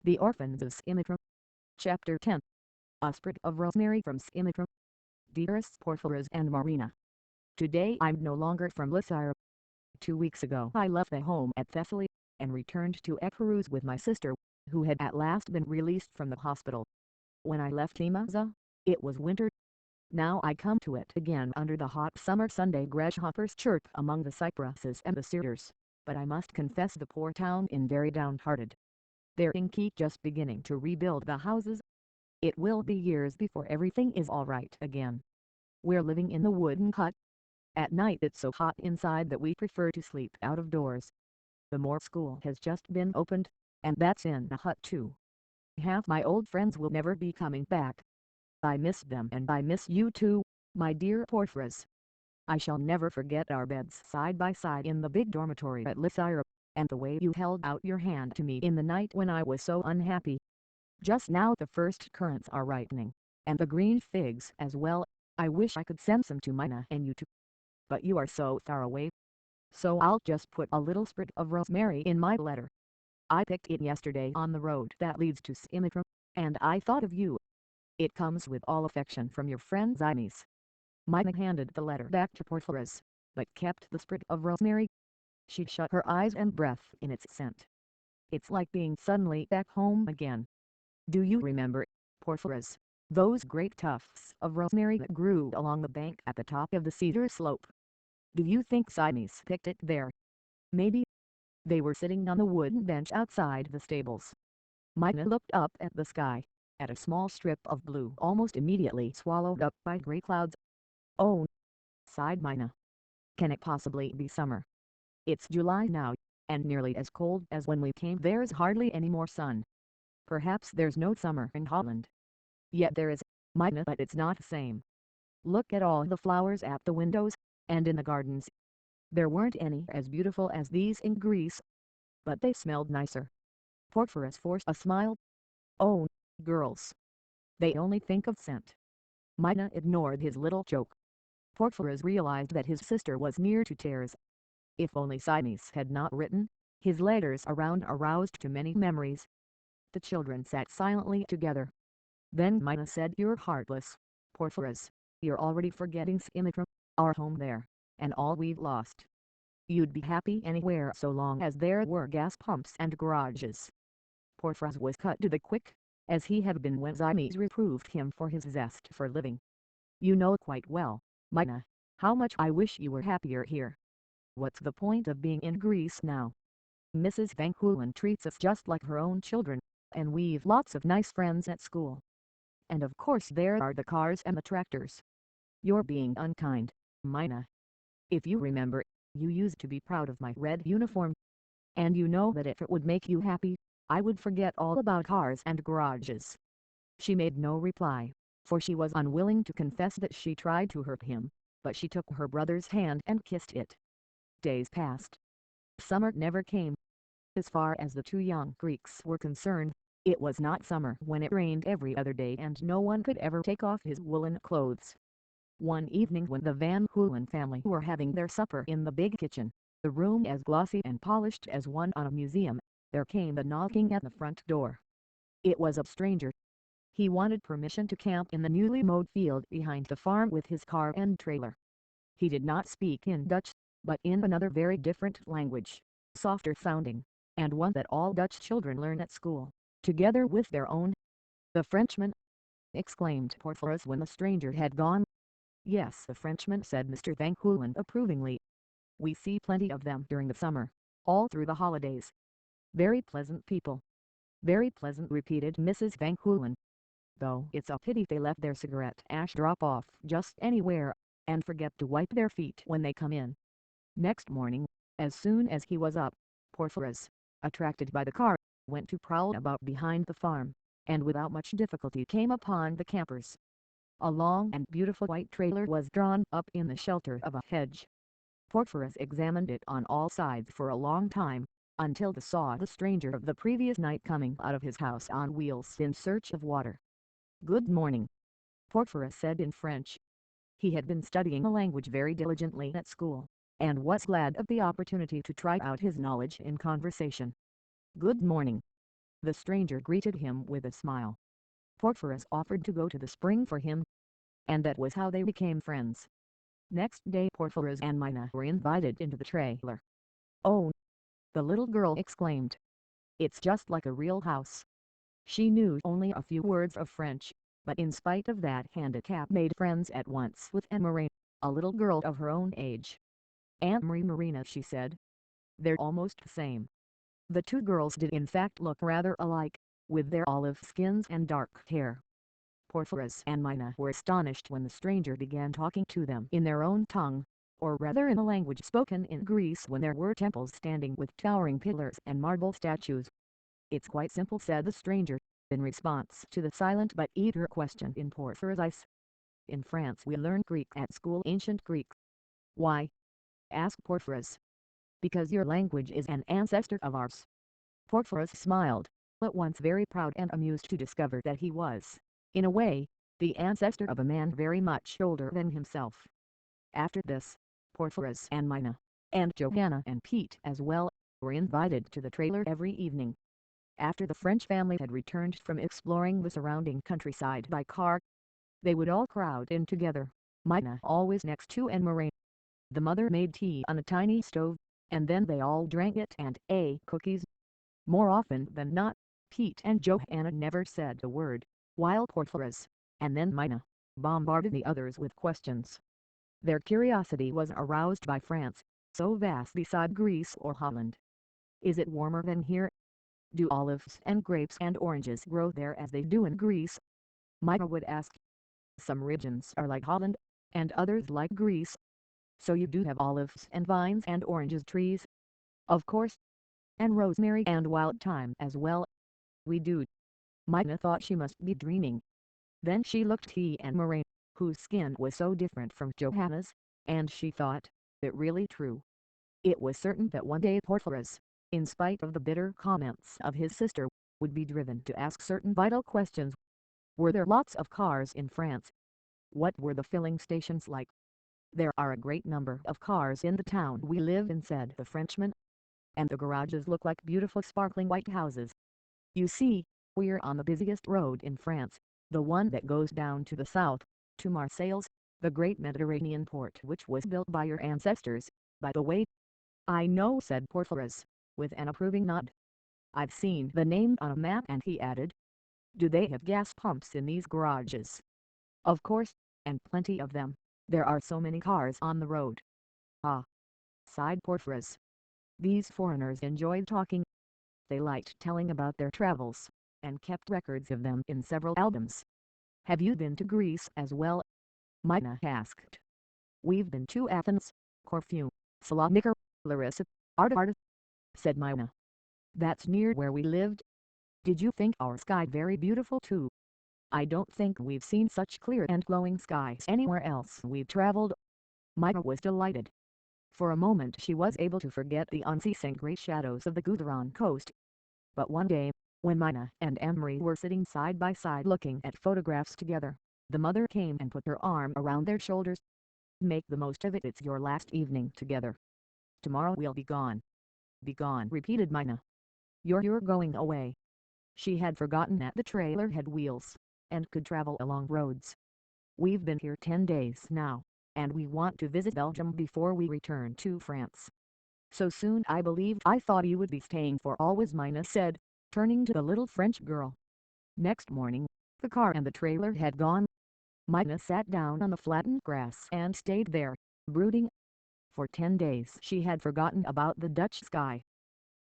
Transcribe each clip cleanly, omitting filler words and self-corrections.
The Orphans of Simitra. Chapter 10. A Sprig of Rosemary from Simitra. Dearest Porphyras and Marina. Today I'm no longer from Lysira. 2 weeks ago I left the home at Thessaly, and returned to Epirus with my sister, who had at last been released from the hospital. When I left Themaza, it was winter. Now I come to it again under the hot summer Sunday grasshoppers chirp among the cypresses and the cedars, but I must confess the poor town is very downhearted. They're just beginning to rebuild the houses. It will be years before everything is all right again. We're living in the wooden hut. At night it's so hot inside that we prefer to sleep out of doors. The Moore School has just been opened, and that's in a hut too. Half my old friends will never be coming back. I miss them and I miss you too, my dear Porphyras. I shall never forget our beds side by side in the big dormitory at Lysira, and the way you held out your hand to me in the night when I was so unhappy. Just now the first currants are ripening, and the green figs as well. I wish I could send some to Mina and you too. But you are so far away. So I'll just put a little sprig of rosemary in my letter. I picked it yesterday on the road that leads to Simitra, and I thought of you. It comes with all affection from your friend Zymes. Mina handed the letter back to Porphyras, but kept the sprig of rosemary. She shut her eyes and breathed in its scent. It's like being suddenly back home again. Do you remember, Porphyras, those great tufts of rosemary that grew along the bank at the top of the cedar slope? Do you think Zymes picked it there? Maybe. They were sitting on the wooden bench outside the stables. Mina looked up at the sky, at a small strip of blue almost immediately swallowed up by gray clouds. Oh, sighed Mina. Can it possibly be summer? It's July now, and nearly as cold as when we came. There's hardly any more sun. Perhaps there's no summer in Holland. Yet there is, Mina, but it's not the same. Look at all the flowers at the windows, and in the gardens. There weren't any as beautiful as these in Greece, but they smelled nicer. Porphyras forced a smile. Oh, girls. They only think of scent. Mina ignored his little joke. Porphyras realized that his sister was near to tears. If only Zymes had not written, his letters aroused too many memories. The children sat silently together. Then Mina said, "You're heartless, Porphyras. You're already forgetting Simitra, our home there, and all we've lost. You'd be happy anywhere so long as there were gas pumps and garages." Porphyras was cut to the quick, as he had been when Zymes reproved him for his zest for living. "You know quite well, Mina, how much I wish you were happier here. What's the point of being in Greece now? Mrs. Van Hoolen treats us just like her own children, and we've lots of nice friends at school. And of course there are the cars and the tractors. You're being unkind, Mina. If you remember, you used to be proud of my red uniform. And you know that if it would make you happy, I would forget all about cars and garages." She made no reply, for she was unwilling to confess that she tried to hurt him, but she took her brother's hand and kissed it. Days passed. Summer never came. As far as the two young Greeks were concerned, it was not summer when it rained every other day and no one could ever take off his woolen clothes. One evening when the Van Hoolen family were having their supper in the big kitchen, the room as glossy and polished as one on a museum, there came a knocking at the front door. It was a stranger. He wanted permission to camp in the newly mowed field behind the farm with his car and trailer. He did not speak in Dutch, but in another very different language, softer sounding, and one that all Dutch children learn at school, together with their own. "The Frenchman!" exclaimed Porphyras when the stranger had gone. "Yes, the Frenchman," said Mr. Van Hoolen approvingly. "We see plenty of them during the summer, all through the holidays. Very pleasant people." "Very pleasant," repeated Mrs. Van Hoolen. "Though it's a pity they let their cigarette ash drop off just anywhere, and forget to wipe their feet when they come in." Next morning, as soon as he was up, Porphyras, attracted by the car, went to prowl about behind the farm, and without much difficulty came upon the campers. A long and beautiful white trailer was drawn up in the shelter of a hedge. Porphyras examined it on all sides for a long time, until he saw the stranger of the previous night coming out of his house on wheels in search of water. "Good morning," Porphyras said in French. He had been studying the language very diligently at school, and was glad of the opportunity to try out his knowledge in conversation. "Good morning." The stranger greeted him with a smile. Porphyros offered to go to the spring for him, and that was how they became friends. Next day Porphyros and Mina were invited into the trailer. "Oh!" the little girl exclaimed. "It's just like a real house." She knew only a few words of French, but in spite of that handicap made friends at once with Anne-Marie, a little girl of her own age. "Anne-Marie Marina," she said. "They're almost the same." The two girls did in fact look rather alike, with their olive skins and dark hair. Porphyros and Mina were astonished when the stranger began talking to them in their own tongue, or rather in a language spoken in Greece when there were temples standing with towering pillars and marble statues. "It's quite simple," said the stranger, in response to the silent but eager question in Porphyros' eyes. "In France we learn Greek at school." "Ancient Greek?" "Why?" asked Porphyros. "Because your language is an ancestor of ours." Porphyros smiled, at once very proud and amused to discover that he was, in a way, the ancestor of a man very much older than himself. After this, Porphyros and Mina, and Johanna and Pete as well, were invited to the trailer every evening. After the French family had returned from exploring the surrounding countryside by car, they would all crowd in together, Mina always next to Anne-Marie. The mother made tea on a tiny stove, and then they all drank it and ate cookies. More often than not, Pete and Johanna never said a word, while Porphyros, and then Mina, bombarded the others with questions. Their curiosity was aroused by France, so vast beside Greece or Holland. "Is it warmer than here? Do olives and grapes and oranges grow there as they do in Greece?" Mina would ask. "Some regions are like Holland, and others like Greece. So you do have olives and vines and oranges trees?" "Of course. And rosemary and wild thyme as well." "We do." Mina thought she must be dreaming. Then she looked at Anne-Marie, whose skin was so different from Johanna's, and she thought, it really true. It was certain that one day Porphyros, in spite of the bitter comments of his sister, would be driven to ask certain vital questions. Were there lots of cars in France? What were the filling stations like? "There are a great number of cars in the town we live in," said the Frenchman. "And the garages look like beautiful sparkling white houses. You see, we're on the busiest road in France, the one that goes down to the south, to Marseilles, the great Mediterranean port which was built by your ancestors, by the way." "I know," said Porphyros, with an approving nod. "I've seen the name on a map," and he added, "Do they have gas pumps in these garages?" "Of course, and plenty of them. There are so many cars on the road." "Ah," sighed Porphyros. These foreigners enjoyed talking. They liked telling about their travels, and kept records of them in several albums. "Have you been to Greece as well?" Mina asked. "We've been to Athens, Corfu, Salonika, Larissa, Arta," said Mina. "That's near where we lived." "Did you think our sky very beautiful too?" "I don't think we've seen such clear and glowing skies anywhere else we've traveled." Mina was delighted. For a moment she was able to forget the unceasing grey shadows of the Gudrun coast. But one day, when Mina and Anne-Marie were sitting side by side looking at photographs together, the mother came and put her arm around their shoulders. "Make the most of it, it's your last evening together. Tomorrow we'll be gone." "Be gone," repeated Mina. You're going away." She had forgotten that the trailer had wheels, and could travel along roads. "We've been here 10 days now, and we want to visit Belgium before we return to France." "So soon?" I thought you would be staying for always," Mina said, turning to the little French girl. Next morning, the car and the trailer had gone. Mina sat down on the flattened grass and stayed there, brooding. For 10 days she had forgotten about the Dutch sky.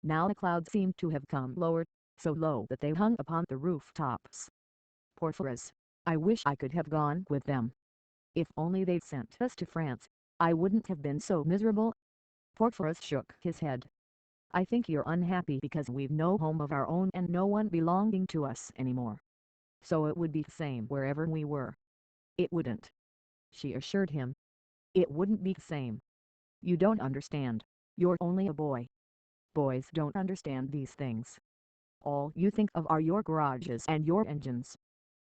Now the clouds seemed to have come lower, so low that they hung upon the rooftops. "Porphyros, I wish I could have gone with them. If only they'd sent us to France, I wouldn't have been so miserable." Porphyros shook his head. "I think you're unhappy because we've no home of our own and no one belonging to us anymore. So it would be the same wherever we were." "It wouldn't," she assured him. "It wouldn't be the same. You don't understand. You're only a boy. Boys don't understand these things. All you think of are your garages and your engines.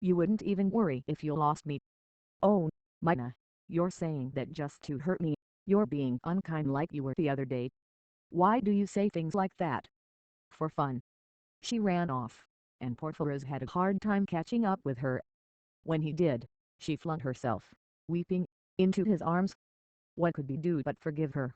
You wouldn't even worry if you lost me." "Oh, Mina, you're saying that just to hurt me. You're being unkind like you were the other day." "Why do you say things like that?" "For fun." She ran off, and Porphyros had a hard time catching up with her. When he did, she flung herself, weeping, into his arms. What could he do but forgive her?